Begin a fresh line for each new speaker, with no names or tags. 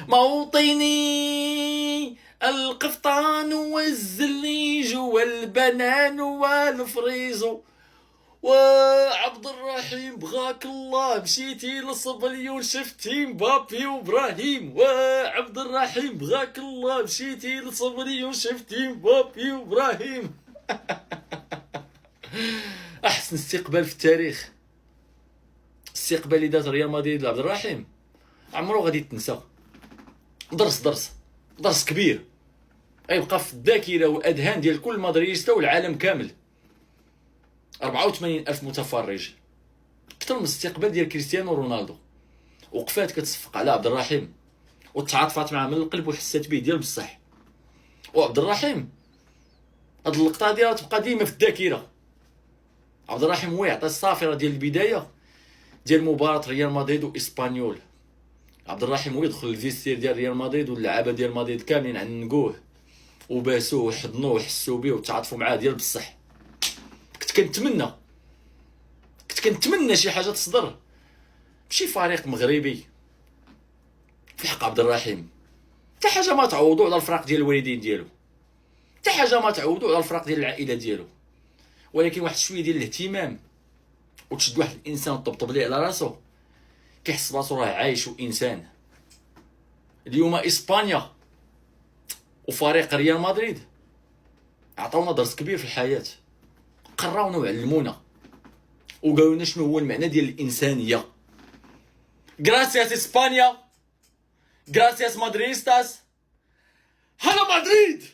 موطني القفطان والزليج والبنان والفريزو. وعبد الرحيم بغاك الله مشيتي للصبليون شفتي مبابي وابراهيم. وعبد الرحيم بغاك الله مشيتي للصبليون شفتي مبابي وابراهيم. احسن استقبال في التاريخ، الاستقبال اللي دات ريال مدريد لعبد الرحيم عمرو غادي تنسى. درس كبير غيبقى في الذاكره والاذهان ديال كل مدريدista والعالم كامل. 84,000 متفرج، اكثر من الاستقبال ديال كريستيانو رونالدو. وقفات كتصفق على عبد الرحيم وتعاطفات معاه من القلب وحسات به ديال بصح. وعبد الرحيم هاد اللقطه ديالها تبقى ديما في الذاكره. عبد الرحيم هو يعطي الصافره ديال البدايه ديال مباراه ريال مدريد واسبانيول. عبد الرحيم هو يدخل الفيستير ديال ريال مدريد واللعابه ديال مدريد كاملين عنقوه وباسوه وحضنوه وحسوا به وتعاطفوا معاه ديال بصح. كنت كنتمنى شي حاجه تصدر بشي فريق مغربي في حق عبد الرحيم. حتى حاجه ما تعوضوا على الفراق ديال الوالدين ديالو، حتى حاجه ما تعوضوا على الفراق ديال العائله ديالو، ولكن واحد شويه ديال الاهتمام وتشد واحد الانسان وتطبطب ليه على راسو كيحس براسو راه عايش وانسان. اليوم اسبانيا وفريق ريال مدريد عطاونا درس كبير في الحياه، قراونا وعلمونا وقالوا لنا شنو هو المعنى ديال الانسانيه. غراسياس اسبانيا، غراسياس مدريدستاس، هلا مدريد.